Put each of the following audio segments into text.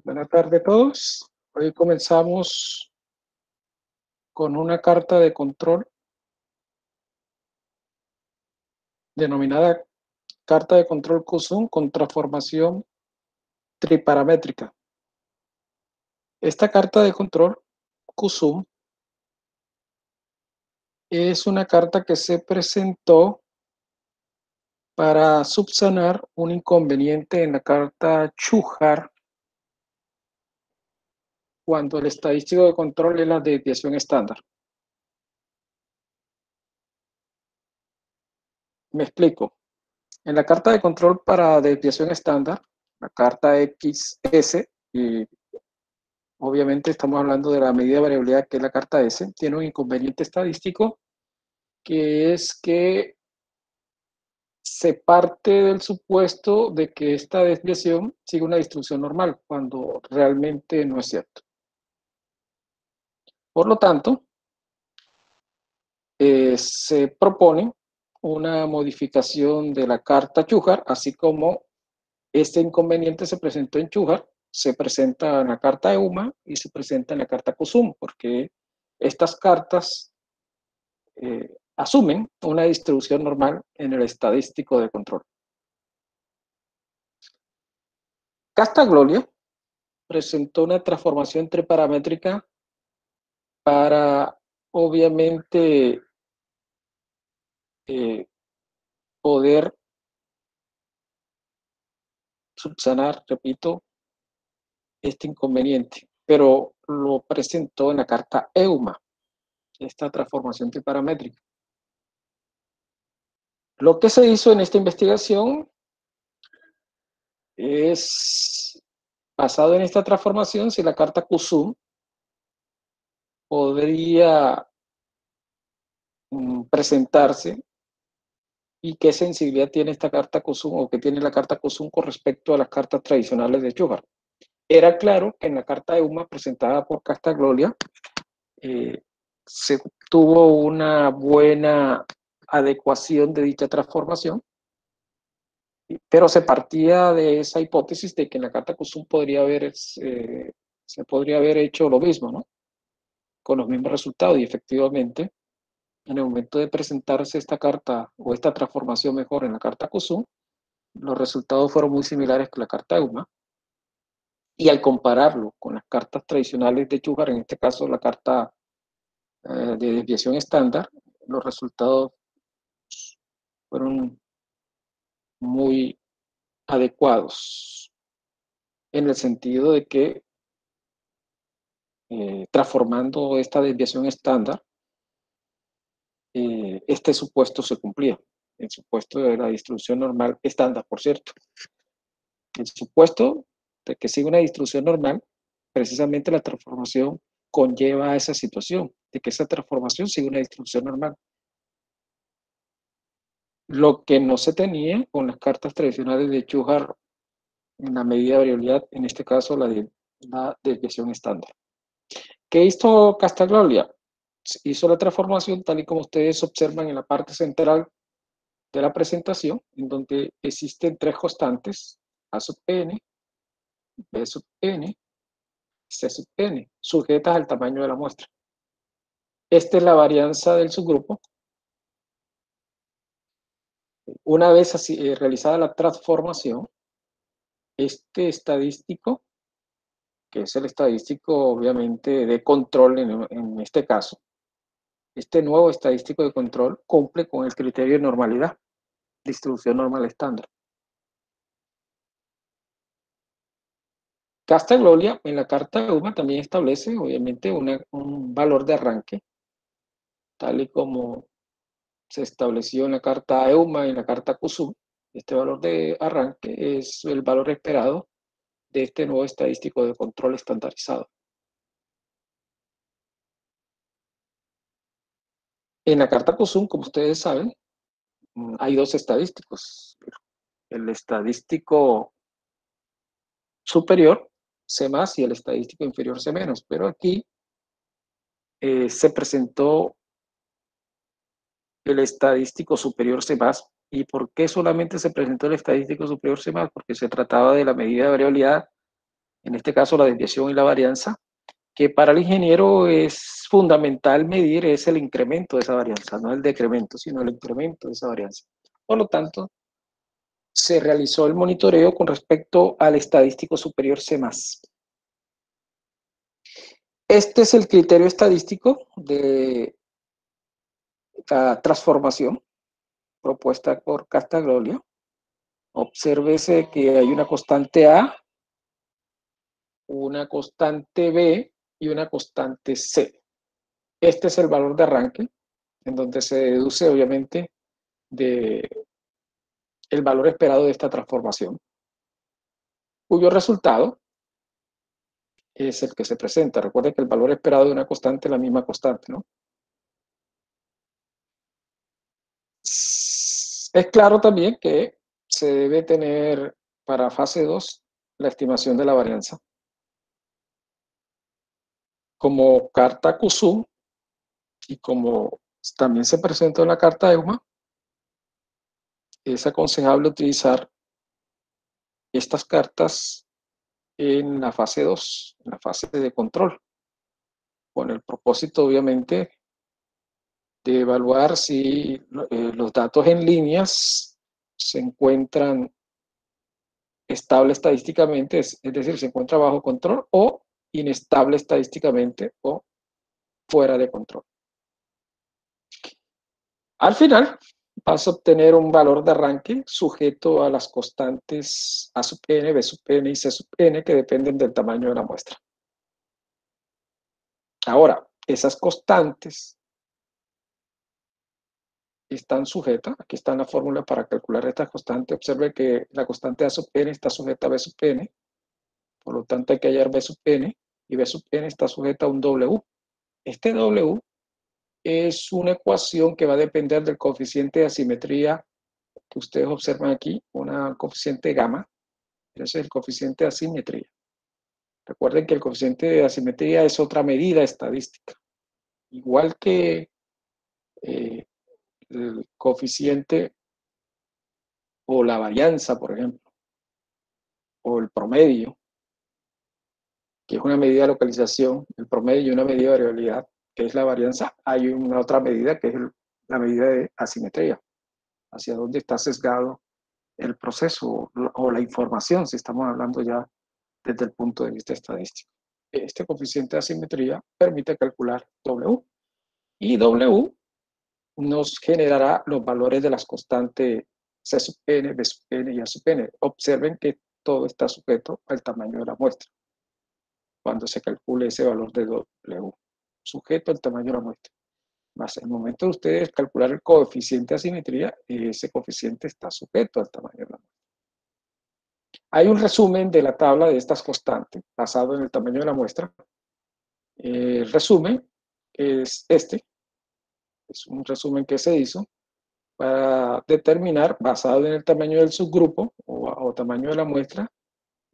Buenas tardes a todos. Hoy comenzamos con una carta de control denominada carta de control QSUM con transformación triparamétrica. Esta carta de control QSUM es una carta que se presentó para subsanar un inconveniente en la carta Chujar cuando el estadístico de control es la desviación estándar. Me explico. En la carta de control para desviación estándar, la carta XS, y obviamente estamos hablando de la medida de variabilidad que es la carta S, tiene un inconveniente estadístico que es que se parte del supuesto de que esta desviación sigue una distribución normal, cuando realmente no es cierto. Por lo tanto, se propone una modificación de la carta Chujar, así como este inconveniente se presentó en Chujar, se presenta en la carta EUMA y se presenta en la carta COSUM, porque estas cartas asumen una distribución normal en el estadístico de control. Castagloria presentó una transformación triparamétrica para, obviamente, poder subsanar, repito, este inconveniente, pero lo presentó en la carta EUMA, esta transformación triparamétrica. Lo que se hizo en esta investigación es, basado en esta transformación, si la carta QSUM podría presentarse y qué sensibilidad tiene esta carta COSUM o qué tiene la carta COSUM con respecto a las cartas tradicionales de Chujar. Era claro que en la carta EUMA presentada por Castagloria se tuvo una buena adecuación de dicha transformación, pero se partía de esa hipótesis de que en la carta COSUM se podría haber hecho lo mismo, ¿no? Con los mismos resultados, y efectivamente en el momento de presentarse esta carta o esta transformación mejor en la carta COSUM, los resultados fueron muy similares que la carta EUMA, y al compararlo con las cartas tradicionales de Chujar, en este caso la carta de desviación estándar, los resultados fueron muy adecuados en el sentido de que transformando esta desviación estándar, este supuesto se cumplía, el supuesto de la distribución normal estándar, por cierto. El supuesto de que sigue una distribución normal, precisamente la transformación conlleva a esa situación, de que esa transformación sigue una distribución normal. Lo que no se tenía con las cartas tradicionales de Chujar en la medida de variabilidad, en este caso la desviación estándar. ¿Qué hizo Castagloria? Hizo la transformación tal y como ustedes observan en la parte central de la presentación, en donde existen tres constantes, A sub n, B sub n, C sub n, sujetas al tamaño de la muestra. Esta es la varianza del subgrupo. Una vez así, realizada la transformación, este estadístico, que es el estadístico obviamente de control en este caso, este nuevo estadístico de control cumple con el criterio de normalidad, distribución normal estándar. Castagloria en la carta EUMA también establece obviamente un valor de arranque, tal y como se estableció en la carta EUMA y en la carta CUSUM. Este valor de arranque es el valor esperado de este nuevo estadístico de control estandarizado. En la carta CUSUM, como ustedes saben, hay dos estadísticos. El estadístico superior, C+, y el estadístico inferior, C-, pero aquí se presentó el estadístico superior C+. ¿Y por qué solamente se presentó el estadístico superior C+? Porque se trataba de la medida de variabilidad en este caso la desviación y la varianza, que para el ingeniero es fundamental medir es el incremento de esa varianza, no el decremento, sino el incremento de esa varianza. Por lo tanto, se realizó el monitoreo con respecto al estadístico superior C+. Este es el criterio estadístico de la transformación propuesta por Castagloria. Obsérvese que hay una constante A, una constante B y una constante C. Este es el valor de arranque, en donde se deduce obviamente de el valor esperado de esta transformación, cuyo resultado es el que se presenta. Recuerden que el valor esperado de una constante es la misma constante, ¿no? Es claro también que se debe tener para fase 2 la estimación de la varianza. Como carta CUSUM y como también se presentó en la carta EUMA, es aconsejable utilizar estas cartas en la fase 2, en la fase de control, con el propósito obviamente de evaluar si los datos en líneas se encuentran estable estadísticamente, es decir, se encuentra bajo control o inestable estadísticamente o fuera de control. Al final vas a obtener un valor de arranque sujeto a las constantes A sub n, B sub n y C sub n que dependen del tamaño de la muestra. Ahora, esas constantes están sujetas, aquí está la fórmula para calcular esta constante, observe que la constante A sub n está sujeta a B sub n, por lo tanto hay que hallar B sub n, y B sub n está sujeta a un W. Este W es una ecuación que va a depender del coeficiente de asimetría que ustedes observan aquí, una coeficiente gamma, ese es el coeficiente de asimetría. Recuerden que el coeficiente de asimetría es otra medida estadística, igual que el coeficiente o la varianza, por ejemplo, o el promedio, que es una medida de localización, el promedio y una medida de variabilidad, que es la varianza. Hay una otra medida que es la medida de asimetría, hacia dónde está sesgado el proceso o la información, si estamos hablando ya desde el punto de vista estadístico. Este coeficiente de asimetría permite calcular W, y W nos generará los valores de las constantes C sub n, B sub n y A sub n. Observen que todo está sujeto al tamaño de la muestra cuando se calcule ese valor de W, sujeto al tamaño de la muestra. Más el momento de ustedes calcular el coeficiente de asimetría, ese coeficiente está sujeto al tamaño de la muestra. Hay un resumen de la tabla de estas constantes basado en el tamaño de la muestra. El resumen es este, es un resumen que se hizo para determinar, basado en el tamaño del subgrupo o tamaño de la muestra,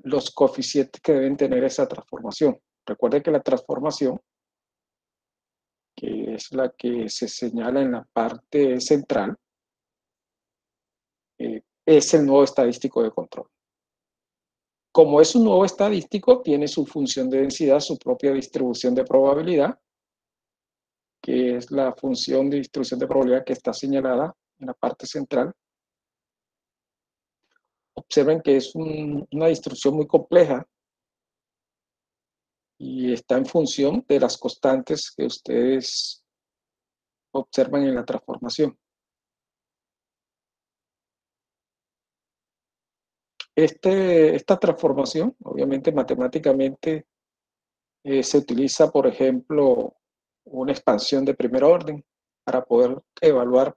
los coeficientes que deben tener esa transformación. Recuerden que la transformación, que es la que se señala en la parte central, es el nuevo estadístico de control. Como es un nuevo estadístico, tiene su función de densidad, su propia distribución de probabilidad, que es la función de distribución de probabilidad que está señalada en la parte central. Observen que es una distribución muy compleja y está en función de las constantes que ustedes observan en la transformación. Esta transformación, obviamente matemáticamente, se utiliza, por ejemplo, una expansión de primer orden para poder evaluar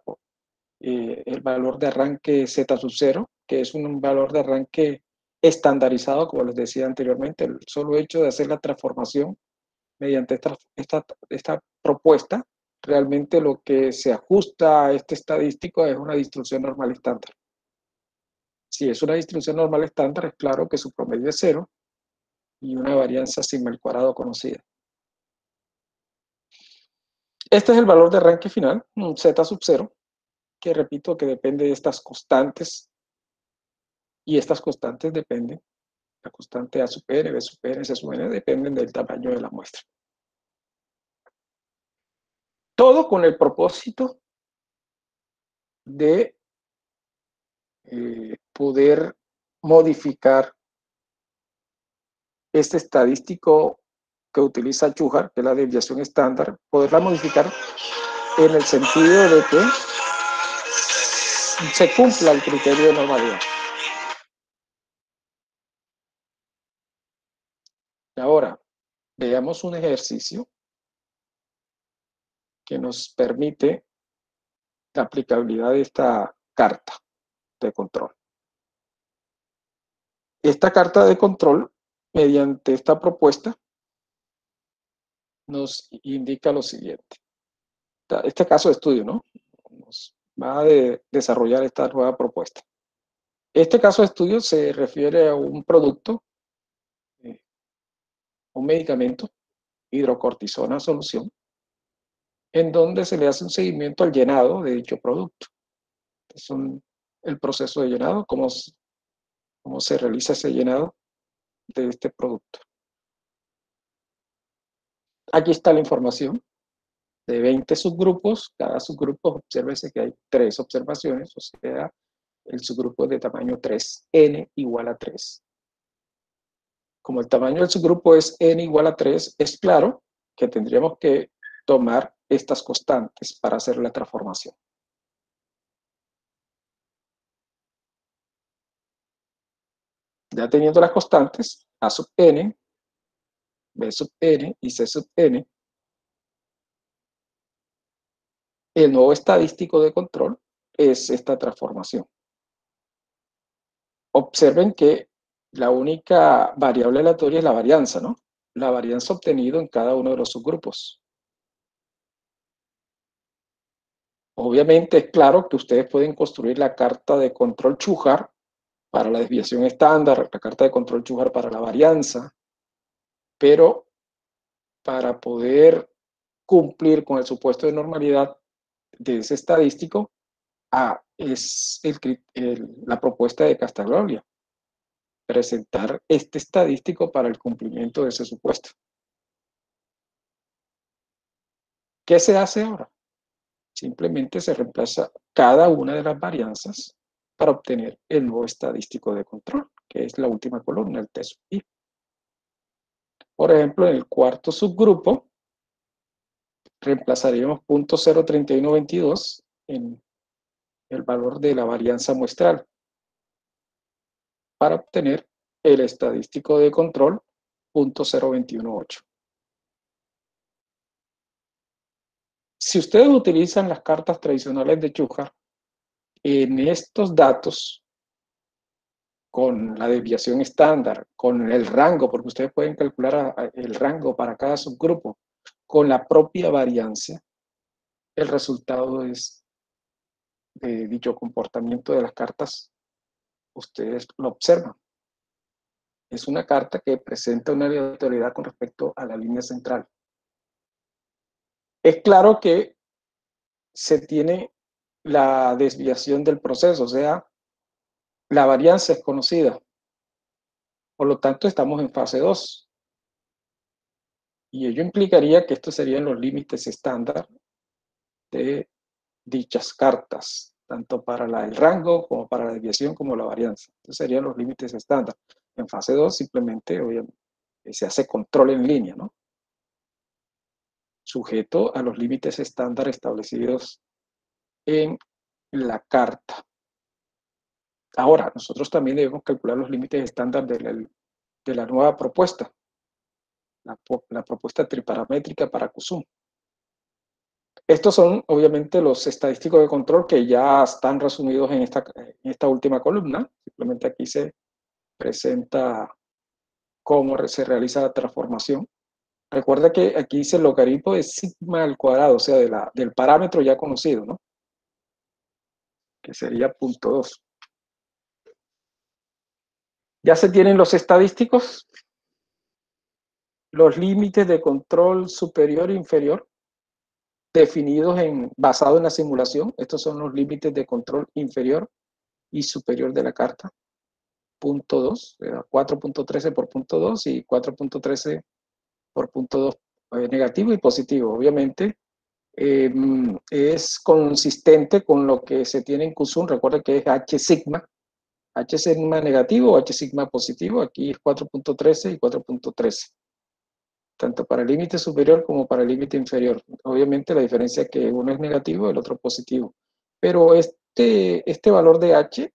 el valor de arranque Z sub 0, que es un valor de arranque estandarizado, como les decía anteriormente. El solo hecho de hacer la transformación mediante esta propuesta, realmente lo que se ajusta a este estadístico es una distribución normal estándar. Si es una distribución normal estándar, es claro que su promedio es 0 y una varianza sigma al cuadrado conocida. Este es el valor de arranque final, un Z sub 0, que repito que depende de estas constantes, y estas constantes dependen La constante A sub n, B sub n, C sub n dependen del tamaño de la muestra. Todo con el propósito de poder modificar este estadístico que utiliza Shuhar, que es la desviación estándar, poderla modificar en el sentido de que se cumpla el criterio de normalidad. Ahora, veamos un ejercicio que nos permite la aplicabilidad de esta carta de control. Esta carta de control, mediante esta propuesta, nos indica lo siguiente. Este caso de estudio, ¿no? Nos va a desarrollar esta nueva propuesta. Este caso de estudio se refiere a un producto, un medicamento, hidrocortisona solución, en donde se le hace un seguimiento al llenado de dicho producto. Es el proceso de llenado, cómo se realiza ese llenado de este producto. Aquí está la información de 20 subgrupos. Cada subgrupo, obsérvese que hay 3 observaciones, o sea, el subgrupo es de tamaño 3, n igual a 3. Como el tamaño del subgrupo es n igual a 3, es claro que tendríamos que tomar estas constantes para hacer la transformación. Ya teniendo las constantes, A sub n, B sub n y C sub n, el nuevo estadístico de control es esta transformación. Observen que la única variable aleatoria es la varianza, ¿no? La varianza obtenida en cada uno de los subgrupos. Obviamente es claro que ustedes pueden construir la carta de control Shuhar para la desviación estándar, la carta de control Shuhar para la varianza, pero para poder cumplir con el supuesto de normalidad de ese estadístico, es la propuesta de Castagnolia, presentar este estadístico para el cumplimiento de ese supuesto. ¿Qué se hace ahora? Simplemente se reemplaza cada una de las varianzas para obtener el nuevo estadístico de control, que es la última columna, el T sub I. Por ejemplo, en el cuarto subgrupo, reemplazaríamos 0.03122 en el valor de la varianza muestral para obtener el estadístico de control 0.0218. Si ustedes utilizan las cartas tradicionales de Shuhar, en estos datos, con la desviación estándar, con el rango, porque ustedes pueden calcular el rango para cada subgrupo, con la propia varianza, el resultado es de dicho comportamiento de las cartas, ustedes lo observan. Es una carta que presenta una aleatoriedad con respecto a la línea central. Es claro que se tiene la desviación del proceso, o sea, la varianza es conocida. Por lo tanto, estamos en fase 2. Y ello implicaría que estos serían los límites estándar de dichas cartas, tanto para el rango como para la desviación como la varianza. Estos serían los límites estándar. En fase 2 simplemente, obviamente, se hace control en línea, ¿no? Sujeto a los límites estándar establecidos en la carta. Ahora, nosotros también debemos calcular los límites estándar de la nueva propuesta, la propuesta triparamétrica para Kusum. Estos son, obviamente, los estadísticos de control que ya están resumidos en esta última columna. Simplemente aquí se presenta cómo se realiza la transformación. Recuerda que aquí dice el logaritmo de sigma al cuadrado, o sea, del parámetro ya conocido, ¿no? Que sería 0.2. Ya se tienen los estadísticos, los límites de control superior e inferior, definidos basado en la simulación. Estos son los límites de control inferior y superior de la carta. punto 2, 4.13 por punto 2 y 4.13 por punto 2 negativo y positivo. Obviamente es consistente con lo que se tiene en QSUM. Recuerda que es H sigma negativo o H sigma positivo. Aquí es 4.13 y 4.13, tanto para el límite superior como para el límite inferior. Obviamente la diferencia es que uno es negativo y el otro positivo. Pero este valor de H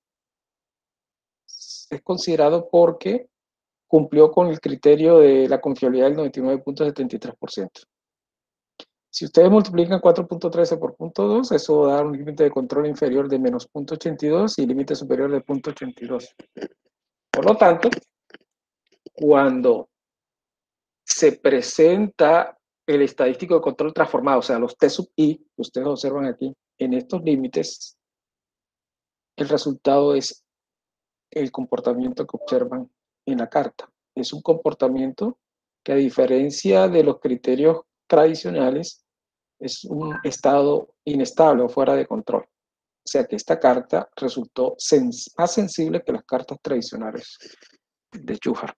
es considerado porque cumplió con el criterio de la confiabilidad del 99.73%. Si ustedes multiplican 4.13 por punto 2, eso da un límite de control inferior de menos 0.82 y límite superior de 0.82. Por lo tanto, cuando se presenta el estadístico de control transformado, o sea, los T sub I, que ustedes observan aquí, en estos límites, el resultado es el comportamiento que observan en la carta. Es un comportamiento que, a diferencia de los criterios tradicionales, es un estado inestable o fuera de control. O sea que esta carta resultó más sensible que las cartas tradicionales de Schuhart.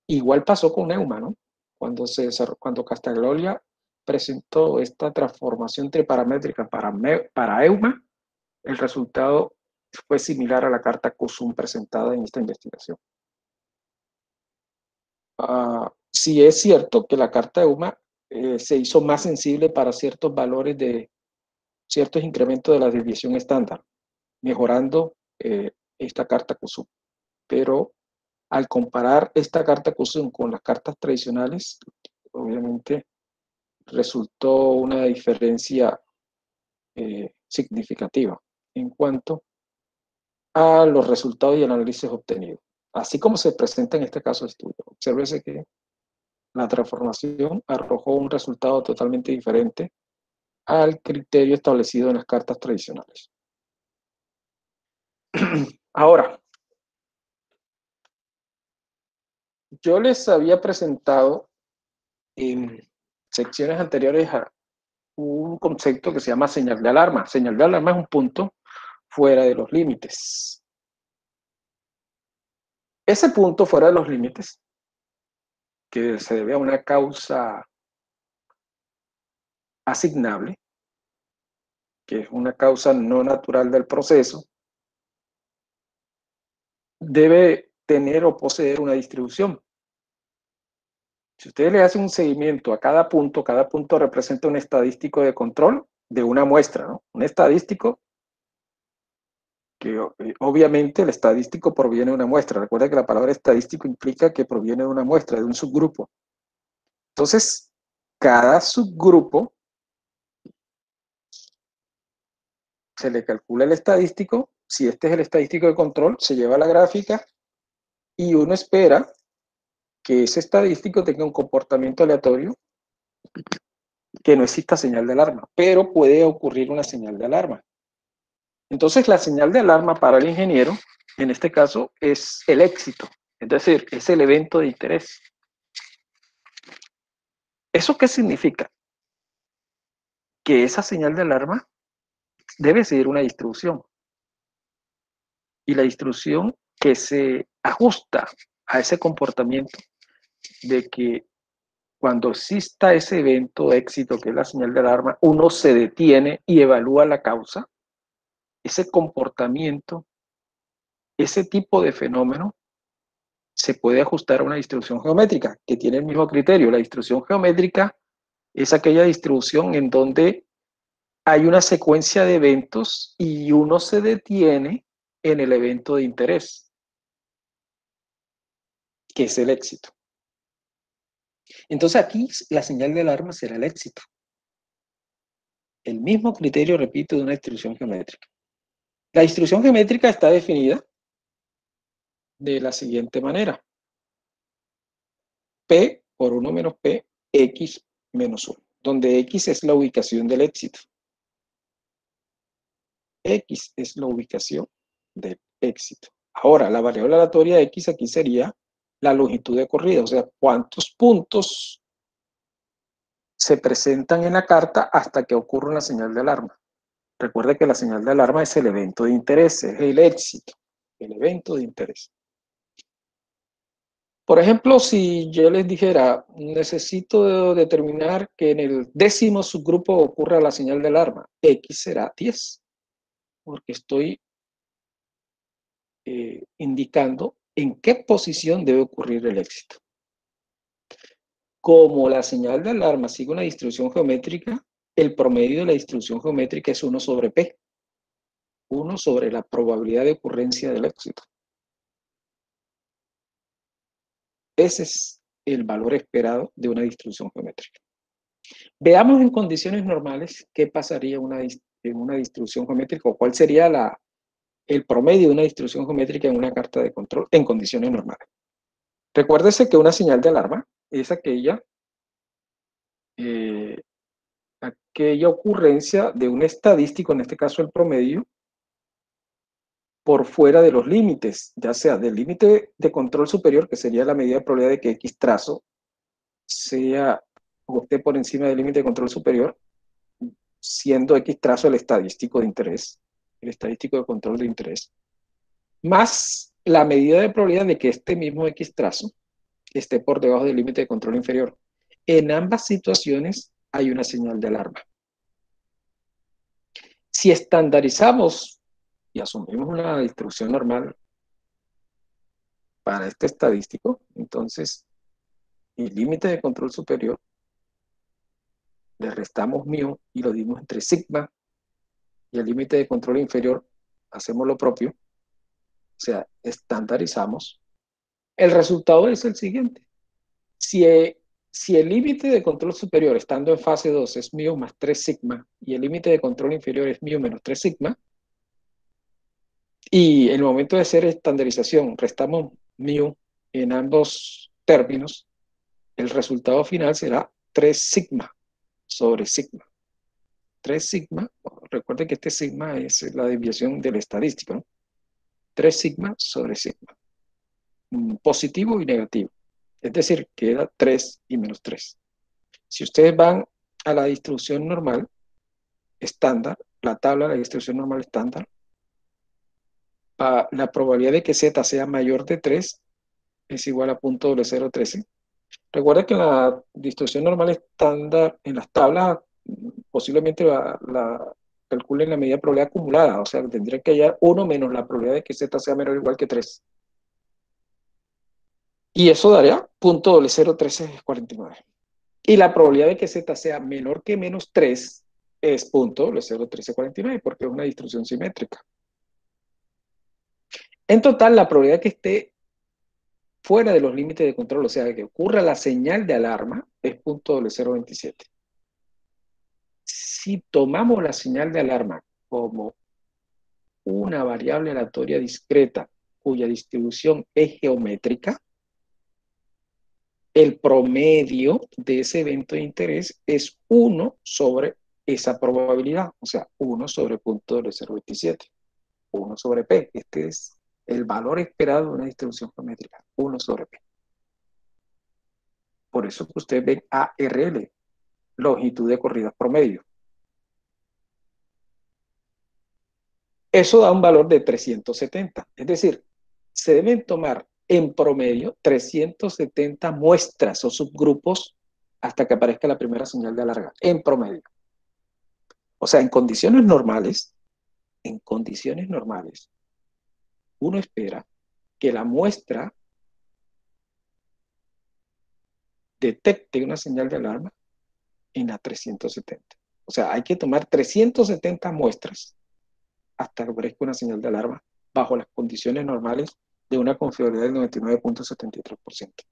Igual pasó con Neumann, ¿no? Cuando Castagnolia presentó esta transformación triparamétrica para EUMA, el resultado fue similar a la carta QSUM presentada en esta investigación. Sí es cierto que la carta EUMA se hizo más sensible para ciertos valores de ciertos incrementos de la desviación estándar, mejorando esta carta QSUM. Pero al comparar esta carta QSUM con las cartas tradicionales, obviamente resultó una diferencia significativa en cuanto a los resultados y el análisis obtenidos, así como se presenta en este caso de estudio. Obsérvese que la transformación arrojó un resultado totalmente diferente al criterio establecido en las cartas tradicionales. Ahora, yo les había presentado en secciones anteriores a un concepto que se llama señal de alarma. Señal de alarma es un punto fuera de los límites. Ese punto fuera de los límites, que se debe a una causa asignable, que es una causa no natural del proceso, debe tener o poseer una distribución. Si ustedes le hacen un seguimiento a cada punto representa un estadístico de control de una muestra, ¿no? Un estadístico que obviamente el estadístico proviene de una muestra. Recuerda que la palabra estadístico implica que proviene de una muestra, de un subgrupo. Entonces, cada subgrupo se le calcula el estadístico. Si este es el estadístico de control, se lleva a la gráfica y uno espera que ese estadístico tenga un comportamiento aleatorio, que no exista señal de alarma, pero puede ocurrir una señal de alarma. Entonces, la señal de alarma para el ingeniero, en este caso, es el éxito, es decir, es el evento de interés. ¿Eso qué significa? Que esa señal de alarma debe seguir una distribución. Y la distribución que se ajusta a ese comportamiento de que cuando exista ese evento de éxito, que es la señal de alarma, uno se detiene y evalúa la causa, ese comportamiento, ese tipo de fenómeno, se puede ajustar a una distribución geométrica que tiene el mismo criterio. La distribución geométrica es aquella distribución en donde hay una secuencia de eventos y uno se detiene en el evento de interés, que es el éxito. Entonces aquí la señal de alarma será el éxito. El mismo criterio, repito, de una distribución geométrica. La distribución geométrica está definida de la siguiente manera. P por 1 menos P, X menos 1, donde X es la ubicación del éxito. X es la ubicación del éxito. Ahora, la variable aleatoria X aquí sería la longitud de corrida, o sea, cuántos puntos se presentan en la carta hasta que ocurre una señal de alarma. Recuerde que la señal de alarma es el evento de interés, es el éxito. el evento de interés. Por ejemplo, si yo les dijera, necesito determinar que en el 10º subgrupo ocurra la señal de alarma, X será 10, porque estoy indicando en qué posición debe ocurrir el éxito. Como la señal de alarma sigue una distribución geométrica, el promedio de la distribución geométrica es 1 sobre P, 1 sobre la probabilidad de ocurrencia del éxito. Ese es el valor esperado de una distribución geométrica. Veamos en condiciones normales qué pasaría en una distribución geométrica o cuál sería el promedio de una distribución geométrica en una carta de control en condiciones normales. Recuérdese que una señal de alarma es aquella ocurrencia de un estadístico, en este caso el promedio, por fuera de los límites, ya sea del límite de control superior, que sería la medida de probabilidad de que X trazo sea o esté por encima del límite de control superior, siendo X trazo el estadístico de interés, el estadístico de control de interés, más la medida de probabilidad de que este mismo X trazo esté por debajo del límite de control inferior. En ambas situaciones hay una señal de alarma. Si estandarizamos y asumimos una distribución normal para este estadístico, entonces el límite de control superior le restamos μ y lo dimos entre sigma, y el límite de control inferior hacemos lo propio, o sea, estandarizamos. El resultado es el siguiente. Si el límite de control superior estando en fase 2 es μ más 3 sigma y el límite de control inferior es μ menos 3 sigma, y en el momento de hacer estandarización restamos μ en ambos términos, el resultado final será 3 sigma sobre sigma. 3 sigma, recuerden que este sigma es la desviación del estadístico, ¿no? 3 sigma sobre sigma, positivo y negativo. Es decir, queda 3 y menos 3. Si ustedes van a la distribución normal estándar, la tabla de la distribución normal estándar, la probabilidad de que z sea mayor de 3 es igual a 0.013. Recuerda que en la distribución normal estándar, en las tablas, posiblemente la calculen la medida de probabilidad acumulada, o sea, tendría que hallar 1 menos la probabilidad de que z sea menor o igual que 3. Y eso daría 0.01349. Y la probabilidad de que z sea menor que menos 3 es 0.01349 porque es una distribución simétrica. En total, la probabilidad de que esté fuera de los límites de control, o sea, que ocurra la señal de alarma, es 0.027. Si tomamos la señal de alarma como una variable aleatoria discreta cuya distribución es geométrica, el promedio de ese evento de interés es 1 sobre esa probabilidad, o sea, 1 sobre 0.027, 1 sobre P. Este es el valor esperado de una distribución geométrica, 1 sobre P. Por eso que ustedes ven ARL, longitud de corridas promedio. Eso da un valor de 370, es decir, se deben tomar en promedio 370 muestras o subgrupos hasta que aparezca la primera señal de alarma, en promedio. O sea, en condiciones normales, uno espera que la muestra detecte una señal de alarma en la 370. O sea, hay que tomar 370 muestras hasta que aparezca una señal de alarma bajo las condiciones normales de una confiabilidad del 99.73%. O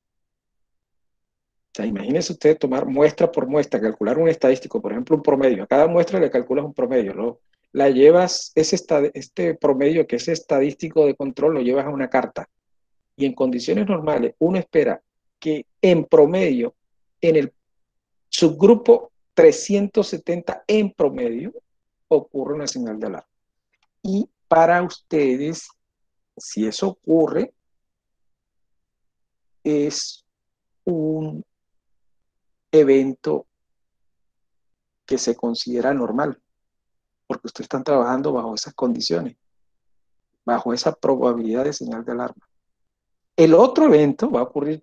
sea, imagínense ustedes tomar muestra por muestra, calcular un estadístico, por ejemplo, un promedio. A cada muestra le calculas un promedio, ¿no? La llevas, este promedio que es estadístico de control, lo llevas a una carta. Y en condiciones normales, uno espera que en promedio, en el subgrupo 370 en promedio, ocurre una señal de alarma. Y para ustedes, si eso ocurre, es un evento que se considera normal, porque ustedes están trabajando bajo esas condiciones. bajo esa probabilidad de señal de alarma. El otro evento va a ocurrir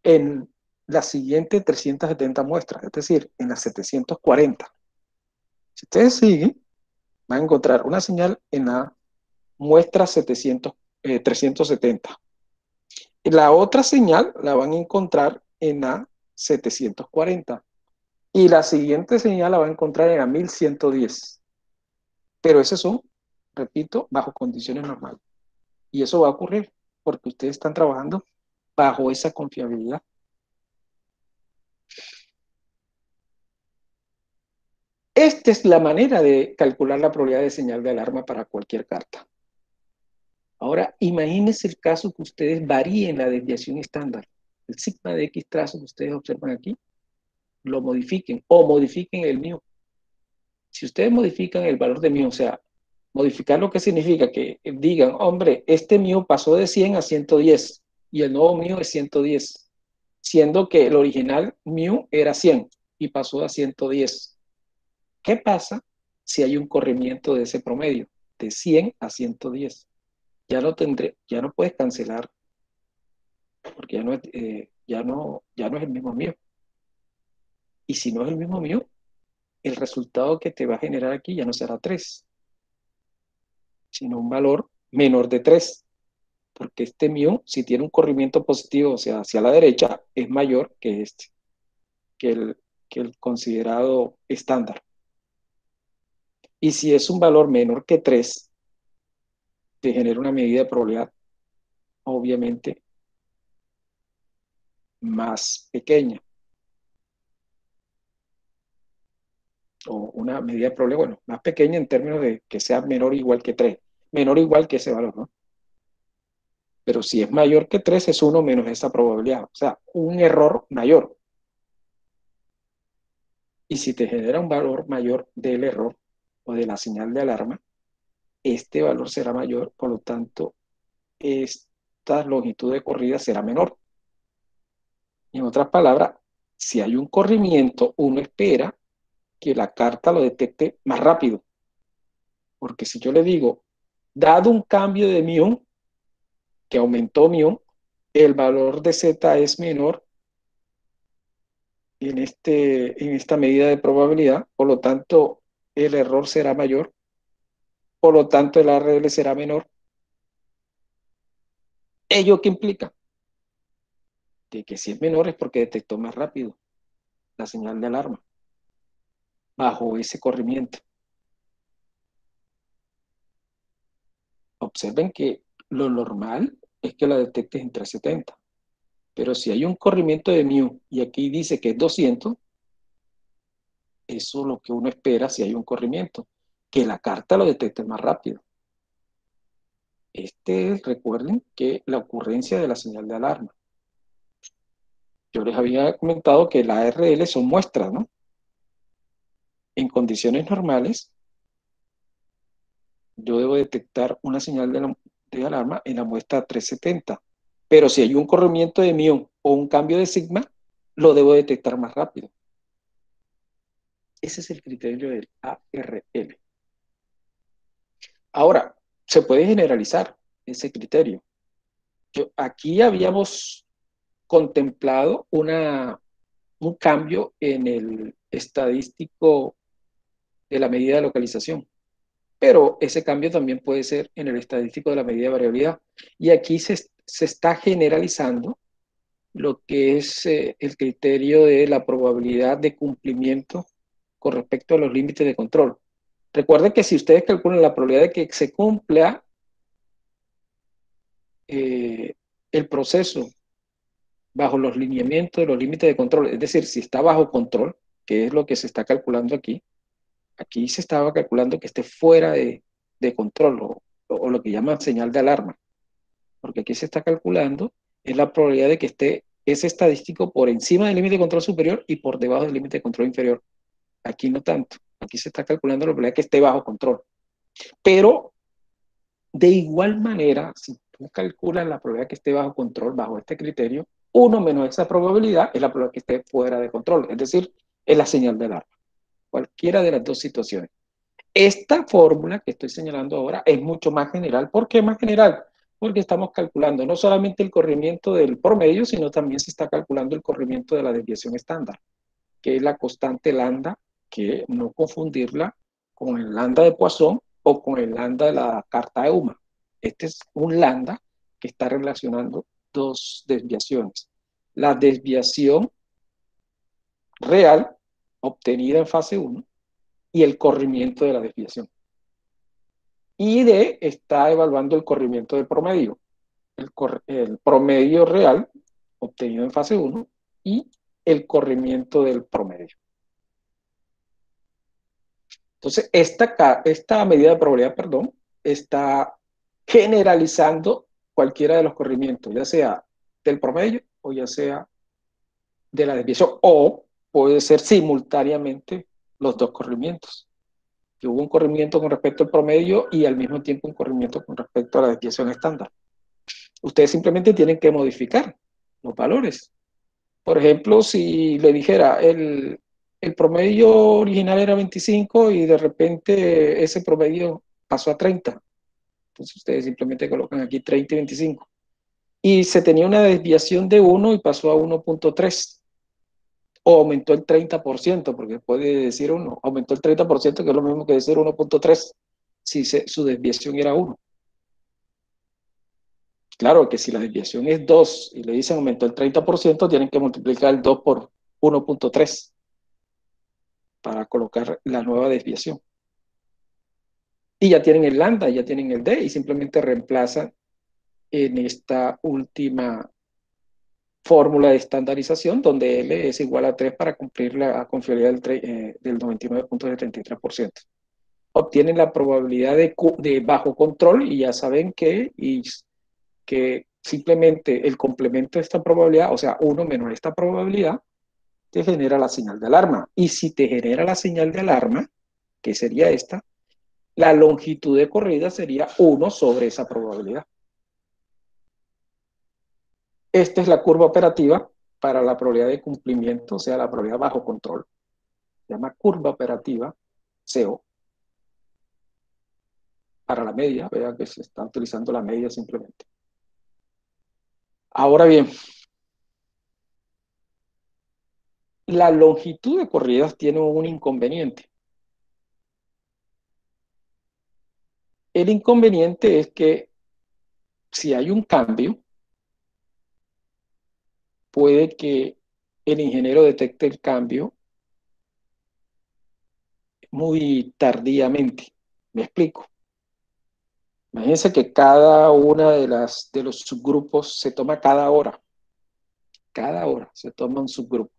en las siguientes 370 muestras, es decir, en las 740. Si ustedes siguen, van a encontrar una señal en la muestra 370. La otra señal la van a encontrar en la 740. Y la siguiente señal la van a encontrar en la 1110. Pero esos son, repito, bajo condiciones normales. Y eso va a ocurrir porque ustedes están trabajando bajo esa confiabilidad. Esta es la manera de calcular la probabilidad de señal de alarma para cualquier carta. Ahora, imagínense el caso que ustedes varíen la desviación estándar. El sigma de X trazo que ustedes observan aquí, lo modifiquen o modifiquen el mío. Si ustedes modifican el valor de mío, o sea, modificar lo que significa que digan, hombre, este mío pasó de 100 a 110 y el nuevo mío es 110, siendo que el original mío era 100 y pasó a 110. ¿Qué pasa si hay un corrimiento de ese promedio de 100 a 110? Ya no puedes cancelar porque ya no es el mismo mío. Y si no es el mismo mío, el resultado que te va a generar aquí ya no será 3, sino un valor menor de 3, porque este mío, si tiene un corrimiento positivo, o sea, hacia la derecha, es mayor que este, que el, que el considerado estándar. Y si es un valor menor que 3, te genera una medida de probabilidad, obviamente, más pequeña. O una medida de probabilidad, bueno, más pequeña en términos de que sea menor o igual que 3, menor o igual que ese valor, ¿no? Pero si es mayor que 3, es 1 menos esa probabilidad, o sea, un error mayor. Y si te genera un valor mayor del error o de la señal de alarma, este valor será mayor, por lo tanto, esta longitud de corrida será menor. En otras palabras, si hay un corrimiento, uno espera que la carta lo detecte más rápido. Porque si yo le digo, dado un cambio de mión, que aumentó mión, el valor de Z es menor en esta medida de probabilidad, por lo tanto, el error será mayor, por lo tanto, el ARL será menor. ¿Ello qué implica? De que si es menor es porque detectó más rápido la señal de alarma bajo ese corrimiento. Observen que lo normal es que la detectes en 370, pero si hay un corrimiento de mu y aquí dice que es 200, eso es lo que uno espera si hay un corrimiento, que la carta lo detecte más rápido. Recuerden que la ocurrencia de la señal de alarma. Yo les había comentado que la ARL son muestras, ¿no? En condiciones normales, yo debo detectar una señal de alarma en la muestra 370. Pero si hay un corrimiento de mión o un cambio de sigma, lo debo detectar más rápido. Ese es el criterio del ARL. Ahora, se puede generalizar ese criterio. Aquí habíamos contemplado un cambio en el estadístico de la medida de localización, pero ese cambio también puede ser en el estadístico de la medida de variabilidad. Y aquí se está generalizando lo que es el criterio de la probabilidad de cumplimiento con respecto a los límites de control. Recuerden que si ustedes calculan la probabilidad de que se cumpla el proceso bajo los lineamientos de los límites de control, es decir, si está bajo control, que es lo que se está calculando aquí, aquí se estaba calculando que esté fuera de control o lo que llaman señal de alarma, porque aquí se está calculando es la probabilidad de que esté ese estadístico por encima del límite de control superior y por debajo del límite de control inferior. Aquí no tanto, aquí se está calculando la probabilidad de que esté bajo control. Pero de igual manera, si tú calculas la probabilidad de que esté bajo control, bajo este criterio, 1 menos esa probabilidad es la probabilidad que esté fuera de control, es decir, es la señal de alarma. Cualquiera de las dos situaciones. Esta fórmula que estoy señalando ahora es mucho más general. ¿Por qué más general? Porque estamos calculando no solamente el corrimiento del promedio, sino también se está calculando el corrimiento de la desviación estándar, que es la constante lambda, que no confundirla con el lambda de Poisson o con el lambda de la carta de UMA. Este es un lambda que está relacionando dos desviaciones. La desviación real obtenida en fase 1 y el corrimiento de la desviación. Y D está evaluando el corrimiento del promedio, el promedio real obtenido en fase 1 y el corrimiento del promedio. Entonces, esta medida de probabilidad, perdón, está generalizando cualquiera de los corrimientos, ya sea del promedio o ya sea de la desviación, o puede ser simultáneamente los dos corrimientos. Que hubo un corrimiento con respecto al promedio y al mismo tiempo un corrimiento con respecto a la desviación estándar. Ustedes simplemente tienen que modificar los valores. Por ejemplo, si le dijera el promedio original era 25 y de repente ese promedio pasó a 30. Entonces ustedes simplemente colocan aquí 30 y 25. Y se tenía una desviación de 1 y pasó a 1.3. O aumentó el 30%, porque puede decir 1. Aumentó el 30%, que es lo mismo que decir 1.3, si su desviación era 1. Claro que si la desviación es 2 y le dicen aumentó el 30%, tienen que multiplicar el 2 por 1.3 para colocar la nueva desviación. Y ya tienen el lambda, ya tienen el D y simplemente reemplazan en esta última fórmula de estandarización donde L es igual a 3 para cumplir la confiabilidad del 99.73%. Obtienen la probabilidad de bajo control y ya saben que simplemente el complemento de esta probabilidad, o sea, 1 menos esta probabilidad, te genera la señal de alarma. Y si te genera la señal de alarma, que sería esta, la longitud de corrida sería 1 sobre esa probabilidad. Esta es la curva operativa para la probabilidad de cumplimiento, o sea, la probabilidad bajo control. Se llama curva operativa, CO, para la media. Vean que se está utilizando la media simplemente. Ahora bien, la longitud de corridas tiene un inconveniente. El inconveniente es que si hay un cambio, puede que el ingeniero detecte el cambio muy tardíamente. ¿Me explico? Imagínense que cada una de los subgrupos se toma cada hora se toma un subgrupo.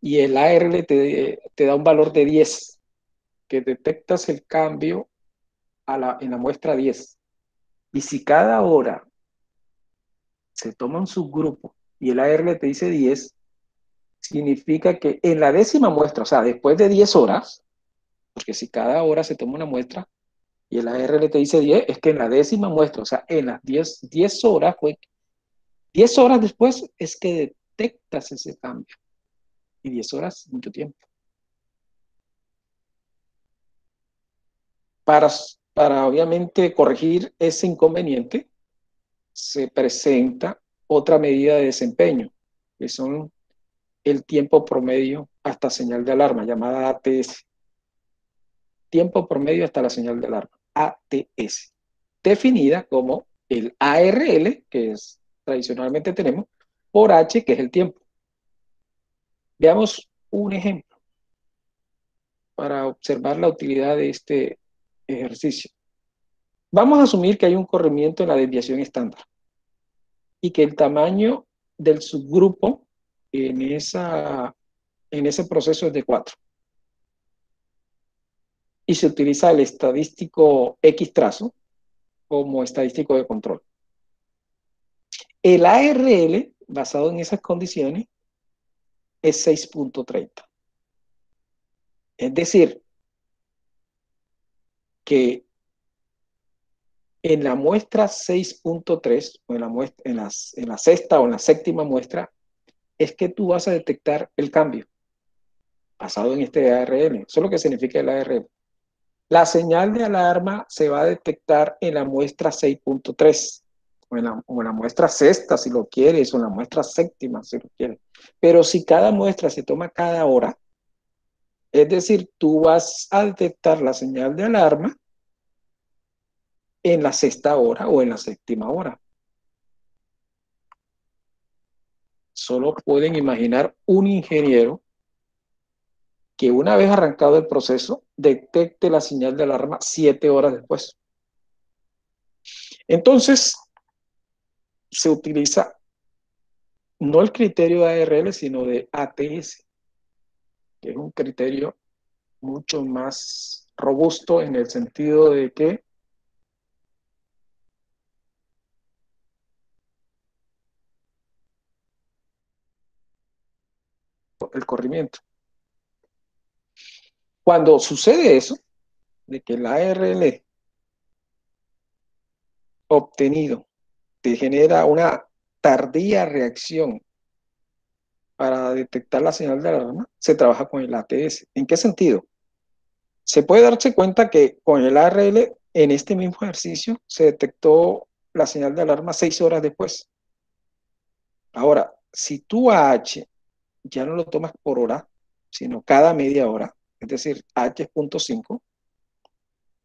Y el ARL te da un valor de 10, que detectas el cambio en la muestra 10. Y si cada hora se toma un subgrupo y el ARL te dice 10, significa que en la décima muestra, o sea, después de 10 horas, porque si cada hora se toma una muestra y el ARL te dice 10, es que en la décima muestra, o sea, en las 10 horas, 10 horas después es que detectas ese cambio. Y 10 horas, mucho tiempo. Para, para obviamente corregir ese inconveniente, se presenta otra medida de desempeño, que son el tiempo promedio hasta señal de alarma, llamada ATS. Tiempo promedio hasta la señal de alarma, ATS. Definida como el ARL, que es tradicionalmente tenemos, por H, que es el tiempo. Veamos un ejemplo para observar la utilidad de este ejercicio. Vamos a asumir que hay un corrimiento en la desviación estándar y que el tamaño del subgrupo en, en ese proceso es de 4. Y se utiliza el estadístico X trazo como estadístico de control. El ARL, basado en esas condiciones, es 6.30. Es decir, que en la muestra 6.3, o en la sexta o en la séptima muestra, es que tú vas a detectar el cambio basado en este ARL. Eso es lo que significa el ARL. La señal de alarma se va a detectar en la muestra 6.3, o en la muestra sexta si lo quieres, o en la muestra séptima si lo quieres. Pero si cada muestra se toma cada hora, es decir, tú vas a detectar la señal de alarma en la sexta hora o en la séptima hora. Solo pueden imaginar un ingeniero que una vez arrancado el proceso, detecte la señal de alarma 7 horas después. Entonces, se utiliza no el criterio de ARL, sino de ATS, que es un criterio mucho más robusto en el sentido de que el corrimiento. Cuando sucede eso, de que el ARL obtenido te genera una tardía reacción para detectar la señal de alarma, se trabaja con el ATS. ¿En qué sentido? Se puede darse cuenta que con el ARL, en este mismo ejercicio, se detectó la señal de alarma 6 horas después. Ahora, si tú a H ya no lo tomas por hora, sino cada media hora, es decir, H es 0.5,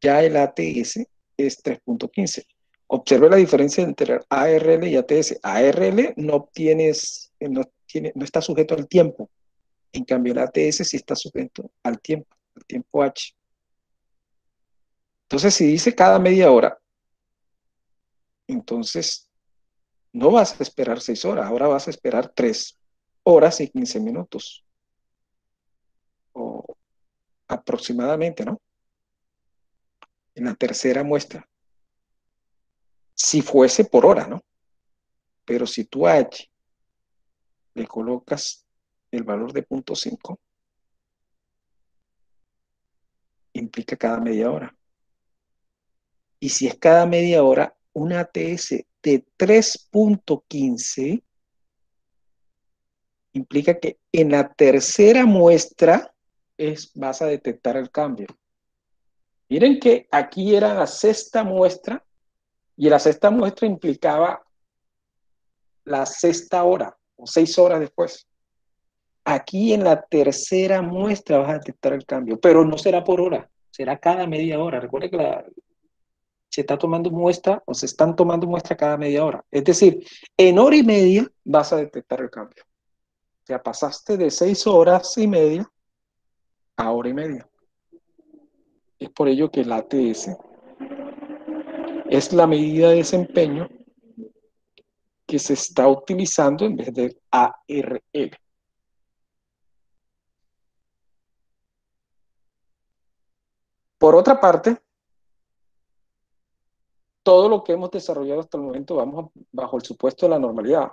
ya el ATS es 3.15. Observe la diferencia entre ARL y ATS. ARL no está sujeto al tiempo. En cambio, el ATS sí está sujeto al tiempo H. Entonces, si dice cada media hora, entonces no vas a esperar 6 horas, ahora vas a esperar 3 horas y 15 minutos, o aproximadamente, ¿no? En la tercera muestra, si fuese por hora, ¿no? Pero si tú a H le colocas el valor de 0.5, implica cada media hora. Y si es cada media hora, un ATS de 3.15 implica que en la tercera muestra vas a detectar el cambio. Miren que aquí era la sexta muestra y la sexta muestra implicaba la sexta hora o 6 horas después. Aquí en la tercera muestra vas a detectar el cambio, pero no será por hora, será cada media hora. Recuerda que se está tomando muestra o se están tomando muestra cada media hora. Es decir, en hora y media vas a detectar el cambio. O sea, pasaste de 6 horas y media a hora y media. Es por ello que el ATS es la medida de desempeño que se está utilizando en vez del ARL. Por otra parte, todo lo que hemos desarrollado hasta el momento vamos bajo el supuesto de la normalidad.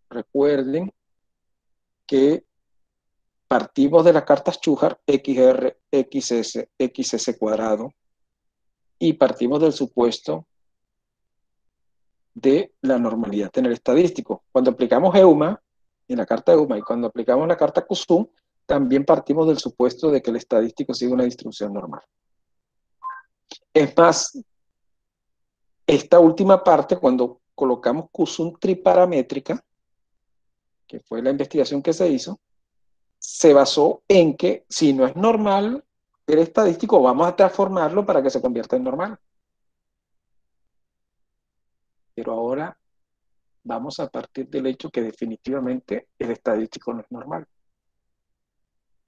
Recuerden que partimos de las cartas Schuhart, XR, XS, XS cuadrado, y partimos del supuesto de la normalidad en el estadístico. Cuando aplicamos EUMA, en la carta EUMA, y cuando aplicamos la carta CUSUM, también partimos del supuesto de que el estadístico sigue una distribución normal. Es más, esta última parte, cuando colocamos CUSUM triparamétrica, que fue la investigación que se hizo, se basó en que si no es normal el estadístico, vamos a transformarlo para que se convierta en normal. Pero ahora vamos a partir del hecho que definitivamente el estadístico no es normal.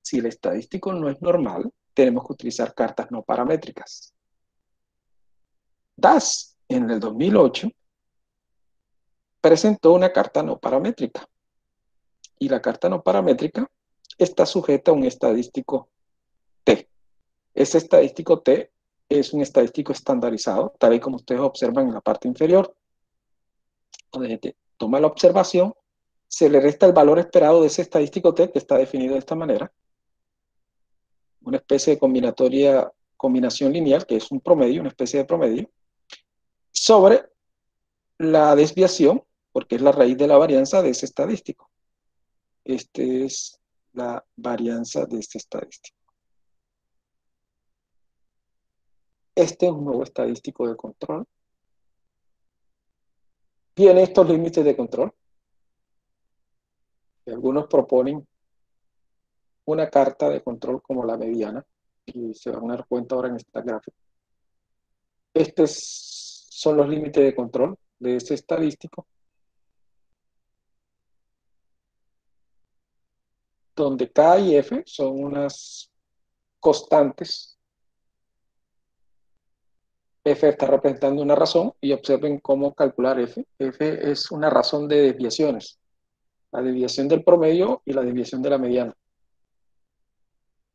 Si el estadístico no es normal, tenemos que utilizar cartas no paramétricas. DAS, en el 2008, presentó una carta no paramétrica. Y la carta no paramétrica está sujeta a un estadístico T. Ese estadístico T es un estadístico estandarizado, tal y como ustedes observan en la parte inferior, donde se toma la observación, se le resta el valor esperado de ese estadístico T, que está definido de esta manera, una especie de combinación lineal, que es un promedio, una especie de promedio, sobre la desviación, porque es la raíz de la varianza de ese estadístico. Este es la varianza de este estadístico. Este es un nuevo estadístico de control. Tiene estos límites de control. Y algunos proponen una carta de control como la mediana, y se van a dar cuenta ahora en esta gráfica. Estos son los límites de control de ese estadístico, donde K y F son unas constantes. F está representando una razón y observen cómo calcular F. F es una razón de desviaciones, la desviación del promedio y la desviación de la mediana.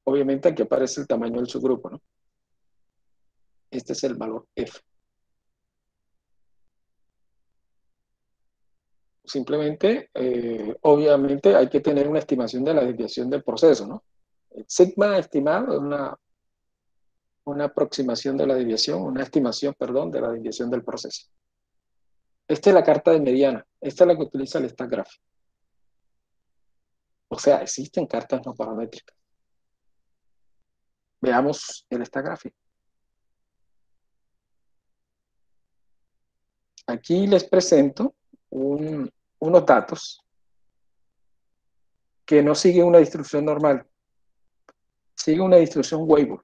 Obviamente aquí aparece el tamaño del subgrupo, ¿no? Este es el valor F. Simplemente, obviamente hay que tener una estimación de la desviación del proceso, ¿no? El sigma estimado es una aproximación de la desviación, una estimación, perdón, de la desviación del proceso. Esta es la carta de mediana. Esta es la que utiliza el stack graph. O sea, existen cartas no paramétricas. Veamos el stack graph. Aquí les presento unos datos que no siguen una distribución normal, siguen una distribución Weibull.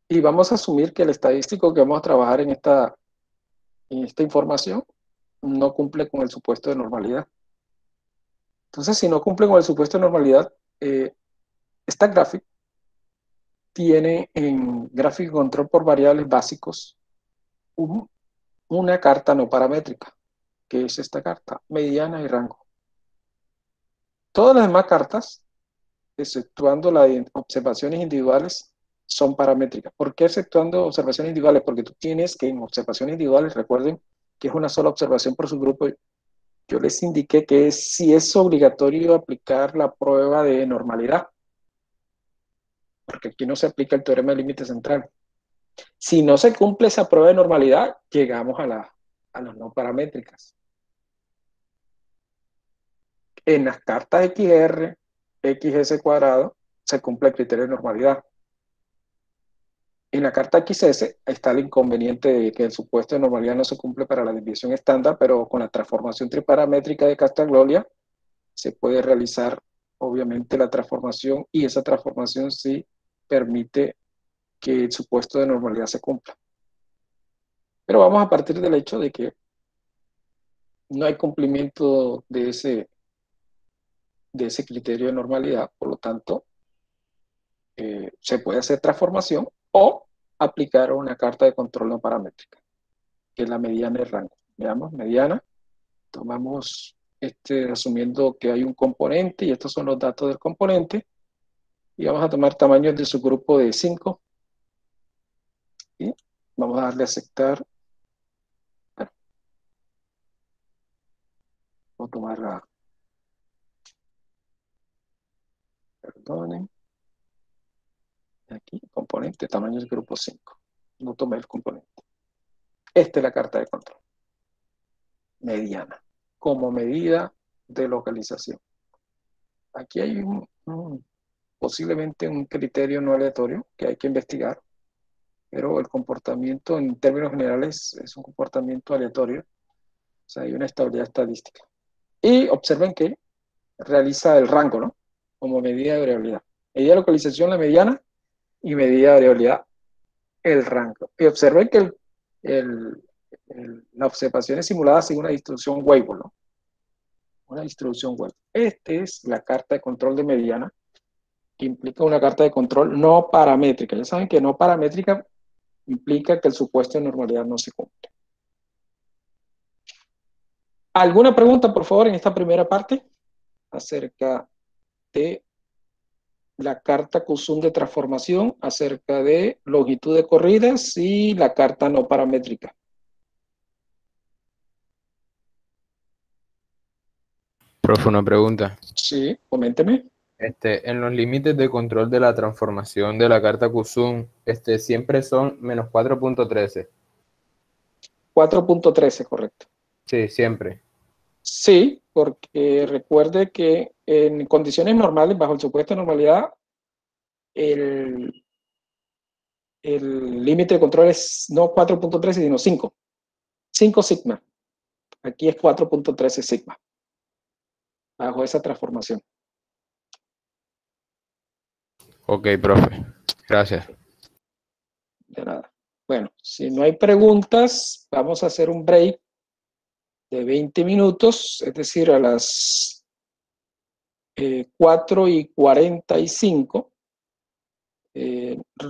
Y vamos a asumir que el estadístico que vamos a trabajar en esta información no cumple con el supuesto de normalidad. Entonces, si no cumple con el supuesto de normalidad, esta gráfica tiene en gráfico de control por variables básicos una carta no paramétrica, que es esta carta, mediana y rango. Todas las demás cartas, exceptuando las observaciones individuales, son paramétricas. ¿Por qué exceptuando observaciones individuales? Porque tú tienes que en observaciones individuales, recuerden que es una sola observación por subgrupo. Yo les indiqué que si es obligatorio aplicar la prueba de normalidad, porque aquí no se aplica el teorema del límite central. Si no se cumple esa prueba de normalidad, llegamos a las no paramétricas. En las cartas XR, XS cuadrado, se cumple el criterio de normalidad. En la carta XS está el inconveniente de que el supuesto de normalidad no se cumple para la desviación estándar, pero con la transformación triparamétrica de Castagloria se puede realizar obviamente la transformación, y esa transformación sí permite que el supuesto de normalidad se cumpla. Pero vamos a partir del hecho de que no hay cumplimiento de ese criterio de normalidad, por lo tanto, se puede hacer transformación o aplicar una carta de control no paramétrica, que es la mediana de rango. Veamos, mediana, tomamos asumiendo que hay un componente, y estos son los datos del componente, y vamos a tomar tamaños de su grupo de 5, y vamos a darle a aceptar. Bueno, voy a tomar perdonen, aquí, componente, tamaño del grupo 5. No tomé el componente. Esta es la carta de control, mediana, como medida de localización. Aquí hay posiblemente un criterio no aleatorio que hay que investigar, pero el comportamiento en términos generales es un comportamiento aleatorio, o sea, hay una estabilidad estadística. Y observen que realiza el rango, ¿no? Como medida de variabilidad. Medida de localización, la mediana, y medida de variabilidad, el rango. Y observen que la observación es simulada sin una distribución Weibull, ¿no? Una distribución Weibull. Esta es la carta de control de mediana, que implica una carta de control no paramétrica. Ya saben que no paramétrica implica que el supuesto de normalidad no se cumple. ¿Alguna pregunta, por favor, en esta primera parte acerca de la carta Q-sum de transformación, acerca de longitud de corridas y la carta no paramétrica? Profe, una pregunta. Sí, coménteme. En los límites de control de la transformación de la carta Q-sum, siempre son menos 4.13. 4.13, correcto. Sí, siempre. Sí, porque recuerde que en condiciones normales, bajo el supuesto de normalidad, el el límite de control es no 4.13, sino 5. 5 sigma. Aquí es 4.13 sigma. Bajo esa transformación. Ok, profe. Gracias. De nada. Bueno, si no hay preguntas, vamos a hacer un break de 20 minutos, es decir, a las 4:45.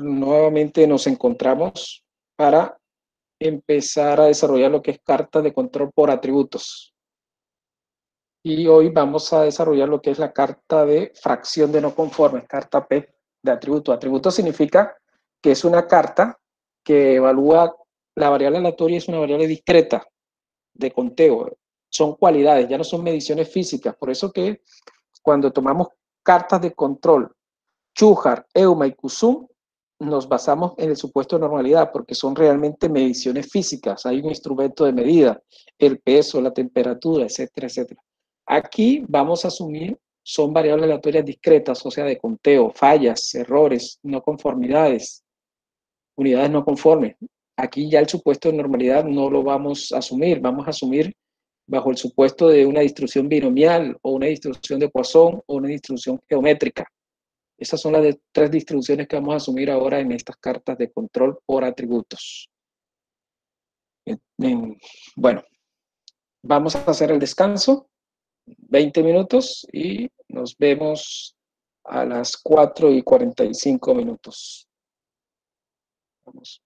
Nuevamente nos encontramos para empezar a desarrollar lo que es carta de control por atributos. Y hoy vamos a desarrollar lo que es la carta de fracción de no conformes, carta P de atributo. Atributo significa que es una carta que evalúa la variable aleatoria, es una variable discreta de conteo. Son cualidades, ya no son mediciones físicas. Por eso que cuando tomamos cartas de control, Shuhar, EUMA y Kusum, nos basamos en el supuesto de normalidad, porque son realmente mediciones físicas. Hay un instrumento de medida, el peso, la temperatura, etcétera, etcétera. Aquí vamos a asumir, son variables aleatorias discretas, o sea, de conteo, fallas, errores, no conformidades, unidades no conformes. Aquí ya el supuesto de normalidad no lo vamos a asumir, vamos a asumir bajo el supuesto de una distribución binomial o una distribución de Poisson o una distribución geométrica. Esas son las tres distribuciones que vamos a asumir ahora en estas cartas de control por atributos. Bueno, vamos a hacer el descanso, 20 minutos, y nos vemos a las 4:45. Vamos.